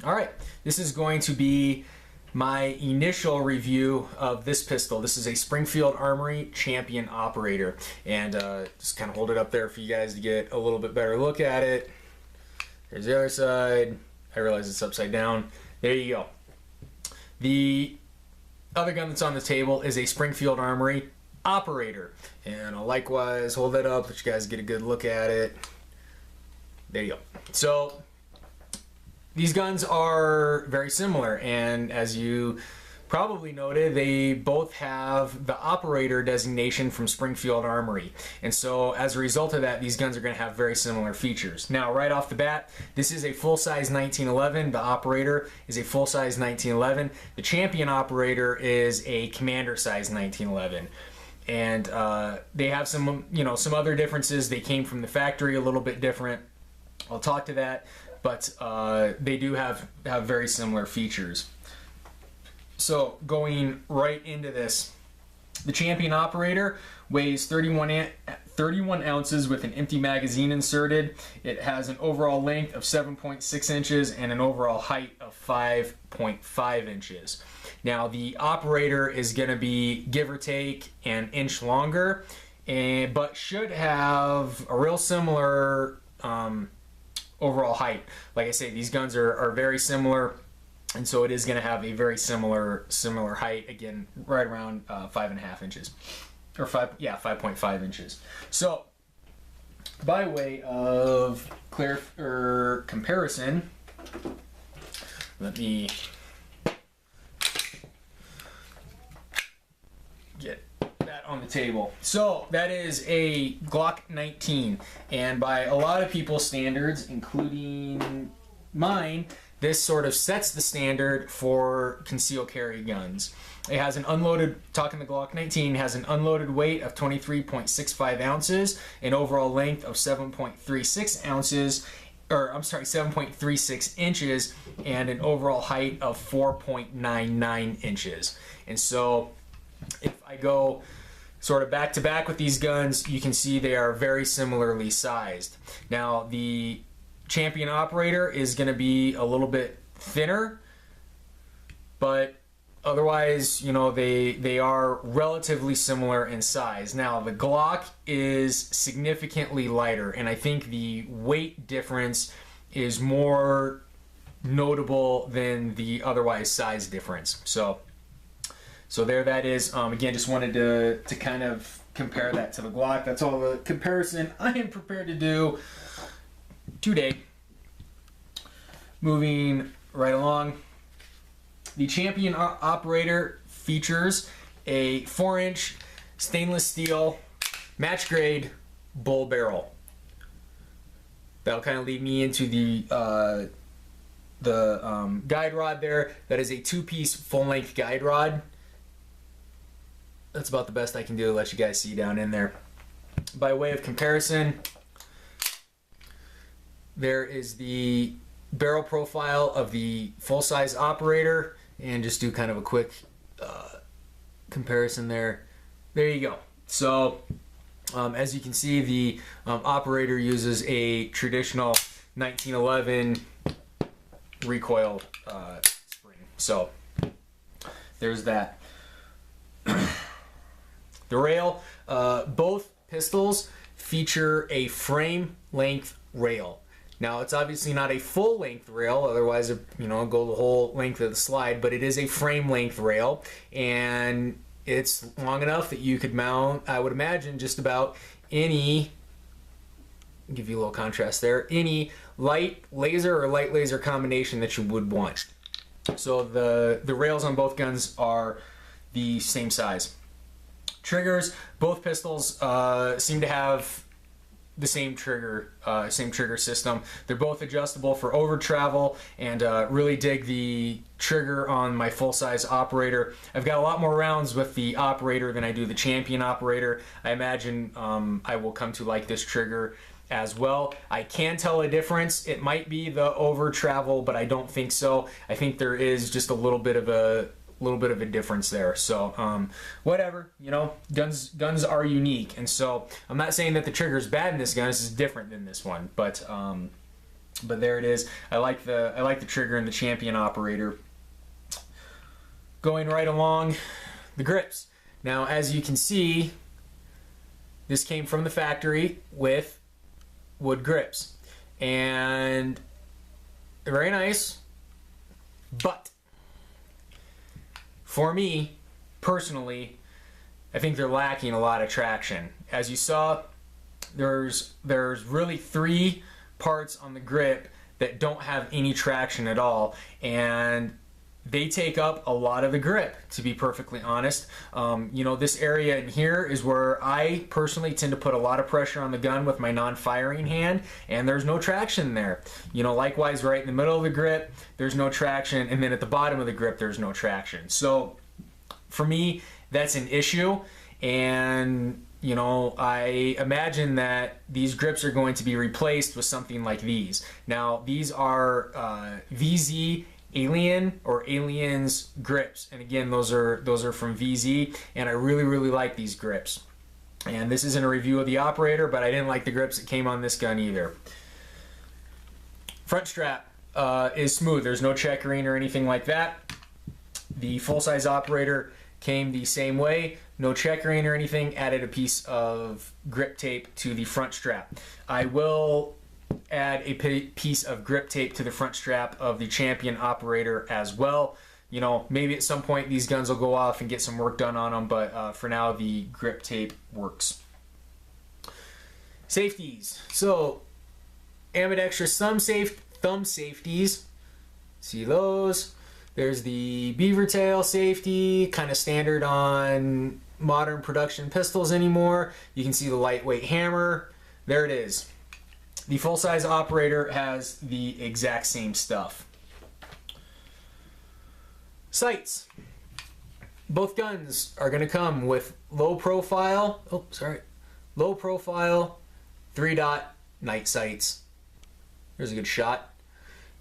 All right, this is going to be my initial review of this pistol. This is a Springfield Armory Champion Operator, and just kind of hold it up there for you guys to get a little bit better look at it. There's the other side. I realize it's upside down. There you go. The other gun that's on the table is a Springfield Armory Operator, and I'll likewise hold that up, let you guys get a good look at it. There you go. So these guns are very similar, and as you probably noted, they both have the operator designation from Springfield Armory. And so as a result of that, these guns are going to have very similar features. Now, right off the bat, this is a full-size 1911. The operator is a full-size 1911. The Champion Operator is a commander-size 1911. And they have some, some other differences. They came from the factory a little bit different. I'll talk to that. But they do have very similar features. So going right into this, the Champion Operator weighs 31 ounces with an empty magazine inserted. It has an overall length of 7.6 inches and an overall height of 5.5 inches. Now the Operator is going to be give or take an inch longer, but should have a real similar overall height. Like I say, these guns are very similar, and so it is going to have a very similar height, again, right around 5.5 inches, or 5.5 inches. So by way of comparison, let me get that on the table. So that is a Glock 19, and by a lot of people's standards, including mine, this sort of sets the standard for concealed carry guns. It has an unloaded, talking the Glock 19, has an unloaded weight of 23.65 ounces, an overall length of 7.36 ounces, or I'm sorry, 7.36 inches, and an overall height of 4.99 inches. And so if I go sort of back to back with these guns, you can see they are very similarly sized. Now the Champion Operator is going to be a little bit thinner, but otherwise, they are relatively similar in size. Now the Glock is significantly lighter, and I think the weight difference is more notable than the otherwise size difference. So there that is. Again, just wanted to kind of compare that to the Glock. That's all the comparison I am prepared to do today. Moving right along, the Champion Operator features a 4-inch stainless steel match grade bull barrel. That'll kind of lead me into the guide rod there. That is a 2-piece full-length guide rod. That's about the best I can do to let you guys see down in there. By way of comparison, there is the barrel profile of the full-size Operator, and just do kind of a quick comparison there. There you go. So as you can see, the Operator uses a traditional 1911 recoil spring. So there's that. The rail, both pistols feature a frame length rail. Now it's obviously not a full length rail, otherwise it go the whole length of the slide, but it is a frame length rail, and it's long enough that you could mount, I would imagine, just about any, give you a little contrast there, any light laser or light laser combination that you would want. So the rails on both guns are the same size. Triggers, both pistols seem to have the same trigger system. They're both adjustable for over travel, and really dig the trigger on my full-size Operator. I've got a lot more rounds with the Operator than I do the Champion Operator. I imagine I will come to like this trigger as well. I can tell a difference. It might be the over travel, but I don't think so. I think there is just a little bit of a difference there. So whatever, guns are unique, and so I'm not saying that the trigger is bad in this gun. This is different than this one, but But there it is. I like the trigger and the Champion Operator. Going right along, the grips. Now, as you can see, this came from the factory with wood grips, and they're very nice. But for me, personally, I think they're lacking a lot of traction. As you saw, there's really 3 parts on the grip that don't have any traction at all, and they take up a lot of the grip, to be perfectly honest. You know, this area in here is where I personally tend to put a lot of pressure on the gun with my non-firing hand, and there's no traction there. You know, likewise right in the middle of the grip, there's no traction, and then at the bottom of the grip, there's no traction. So for me, that's an issue, and you know, I imagine that these grips are going to be replaced with something like these. Now, these are VZ Alien or Aliens grips, and again, those are from VZ, and I really like these grips. And this isn't a review of the Operator, but I didn't like the grips that came on this gun either. Front strap is smooth. There's no checkering or anything like that. The full-size Operator came the same way, no checkering or anything, added a piece of grip tape to the front strap. I will add a piece of grip tape to the front strap of the Champion Operator as well. You know, maybe at some point these guns will go off and get some work done on them, but for now the grip tape works. Safeties. So, ambidextrous thumb safeties. See those? There's the beaver tail safety, kind of standard on modern production pistols anymore. You can see the lightweight hammer. There it is. The full-size Operator has the exact same stuff. Sights. Both guns are going to come with low profile 3-dot night sights. Here's a good shot.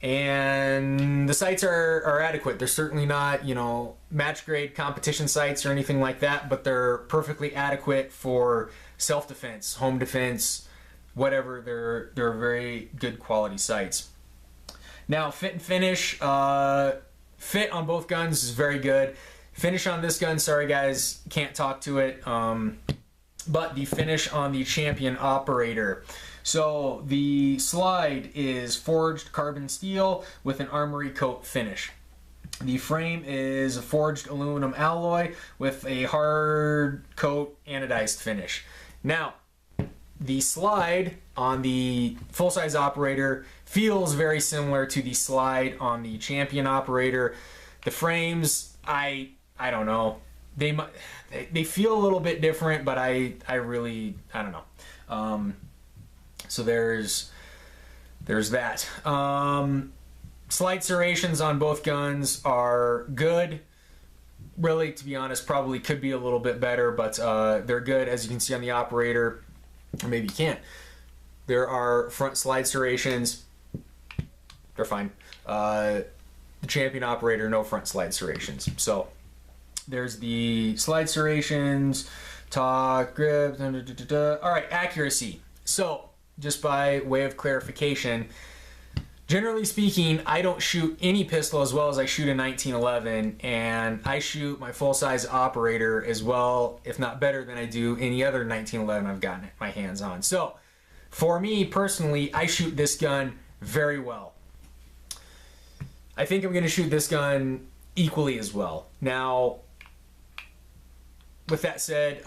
And the sights are adequate. They're certainly not, you know, match grade competition sights or anything like that, but they're perfectly adequate for self-defense, home defense, whatever. They're very good quality sights. Now, fit and finish. Fit on both guns is very good. Finish on this gun, sorry guys, can't talk to it. But the finish on the Champion Operator. So the slide is forged carbon steel with an armory coat finish. The frame is a forged aluminum alloy with a hard coat anodized finish. Now, the slide on the full-size Operator feels very similar to the slide on the Champion Operator. The frames, I don't know. They feel a little bit different, but I don't know. So there's that. Slide serrations on both guns are good. Really, to be honest, probably could be a little bit better, but they're good. As you can see on the Operator, or maybe you can't. There are front slide serrations. They're fine. The Champion Operator, no front slide serrations. So there's the slide serrations, talk, grip, all right, accuracy. So just by way of clarification, generally speaking, I don't shoot any pistol as well as I shoot a 1911, and I shoot my full-size Operator as well, if not better than I do any other 1911 I've gotten my hands on. So for me personally, I shoot this gun very well. I think I'm going to shoot this gun equally as well. Now, with that said,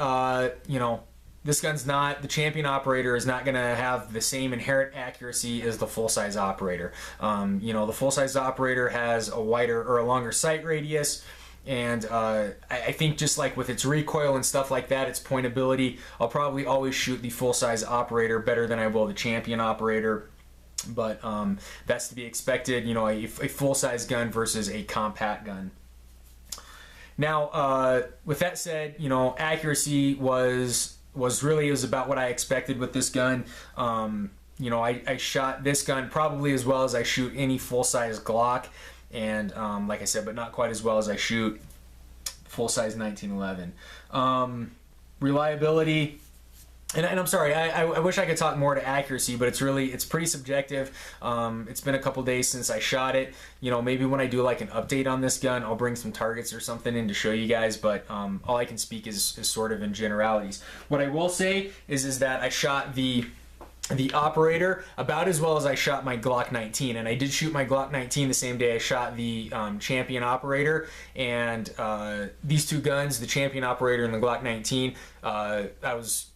you know, this gun's not, the Champion Operator is not going to have the same inherent accuracy as the full-size Operator. You know, the full-size Operator has a wider or a longer sight radius, and I think just like with its recoil and stuff like that, its pointability, I'll probably always shoot the full-size Operator better than I will the Champion Operator. But that's to be expected, you know, a full-size gun versus a compact gun. Now, with that said, you know, accuracy was about what I expected with this gun. You know, I shot this gun probably as well as I shoot any full-size Glock, and like I said, but not quite as well as I shoot full-size 1911. Reliability, and I'm sorry, I wish I could talk more to accuracy, but it's pretty subjective. It's been a couple days since I shot it. You know, maybe when I do like an update on this gun, I'll bring some targets or something in to show you guys, but all I can speak is sort of in generalities. What I will say is that I shot the Operator about as well as I shot my Glock 19, and I did shoot my Glock 19 the same day I shot the Champion Operator, and these two guns, the Champion Operator and the Glock 19, I was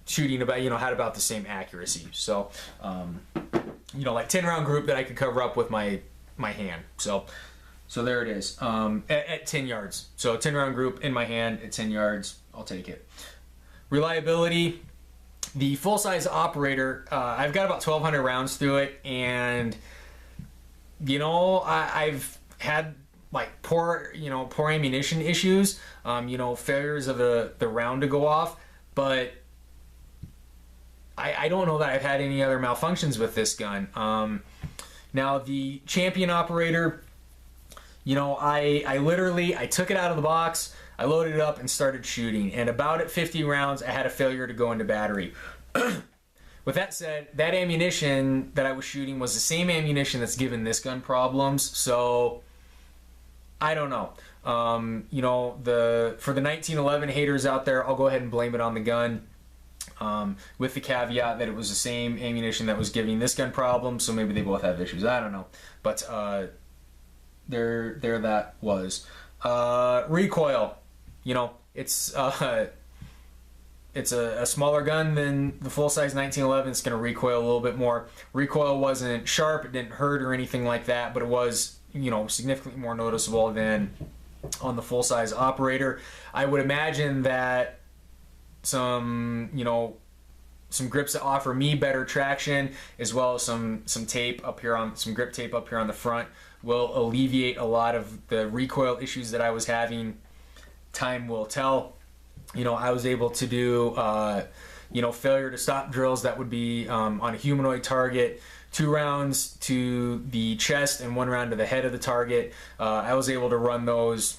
shooting about, you know, had about the same accuracy. So, you know, like 10-round group that I could cover up with my hand. So there it is, at 10 yards. So 10-round group in my hand at 10 yards, I'll take it. Reliability, the full-size Operator, I've got about 1,200 rounds through it, and, you know, I've had like poor ammunition issues, you know, failures of the round to go off, but I don't know that I've had any other malfunctions with this gun. Now the Champion Operator, you know, I took it out of the box, I loaded it up and started shooting, and about at 50 rounds I had a failure to go into battery. With that said, that ammunition that I was shooting was the same ammunition that's given this gun problems, so I don't know. You know, for the 1911 haters out there, I'll go ahead and blame it on the gun. With the caveat that it was the same ammunition that was giving this gun problems, so maybe they both have issues. I don't know, but there that was. Recoil, you know, it's a smaller gun than the full-size 1911. It's going to recoil a little bit more. Recoil wasn't sharp, it didn't hurt or anything like that, but it was, you know, significantly more noticeable than on the full-size Operator. I would imagine that some grips that offer me better traction, as well as some tape up here on some grip tape up here on the front, will alleviate a lot of the recoil issues that I was having. Time will tell. You know, I was able to do you know, failure to stop drills that would be on a humanoid target, 2 rounds to the chest and 1 round to the head of the target. I was able to run those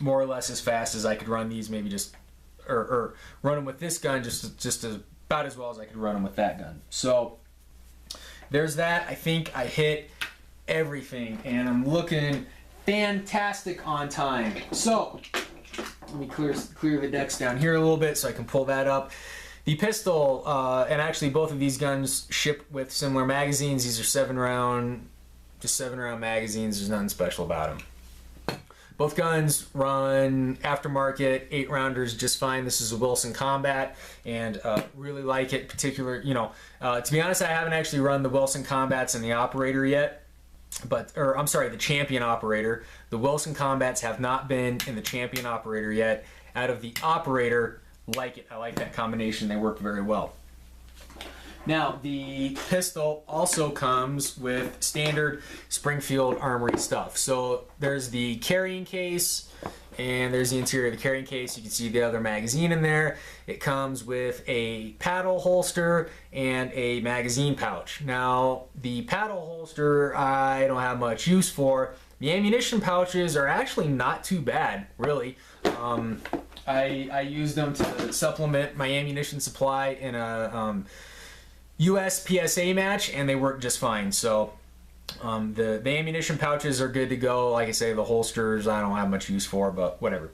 more or less as fast as I could run these, maybe just or run them with this gun just about as well as I could run them with that gun. So there's that. I think I hit everything, and I'm looking fantastic on time. So let me clear the decks down here a little bit so I can pull that up. The pistol, and actually both of these guns ship with similar magazines. These are 7-round, just 7-round magazines. There's nothing special about them. Both guns run aftermarket 8-rounders just fine. This is a Wilson Combat, and really like it. To be honest, I haven't actually run the Wilson Combats in the Operator yet, I'm sorry, the Champion Operator. The Wilson Combats have not been in the Champion Operator yet. Out of the Operator, like it. I like that combination. They work very well. Now, the pistol also comes with standard Springfield Armory stuff. So there's the carrying case, and there's the interior of the carrying case. You can see the other magazine in there. It comes with a paddle holster and a magazine pouch. Now, the paddle holster I don't have much use for. The ammunition pouches are actually not too bad, really. I use them to supplement my ammunition supply in a US PSA match, and they work just fine. So the ammunition pouches are good to go. Like I say, the holsters I don't have much use for, but whatever.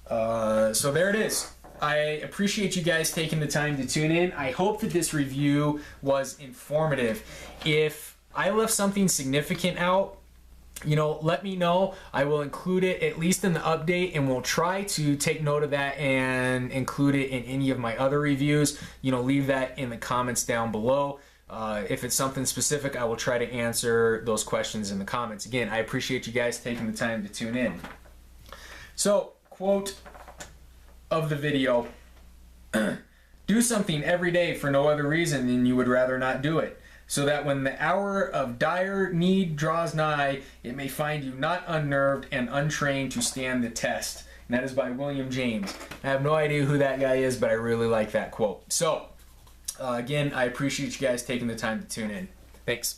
So there it is. I appreciate you guys taking the time to tune in. I hope that this review was informative. If I left something significant out, you know, let me know. I will include it at least in the update, and we'll try to take note of that and include it in any of my other reviews. You know, leave that in the comments down below. If it's something specific, I will try to answer those questions in the comments. Again, I appreciate you guys taking the time to tune in. So, quote of the video: do something every day for no other reason than you would rather not do it, so that when the hour of dire need draws nigh, it may find you not unnerved and untrained to stand the test. And that is by William James. I have no idea who that guy is, but I really like that quote. So, again, I appreciate you guys taking the time to tune in. Thanks.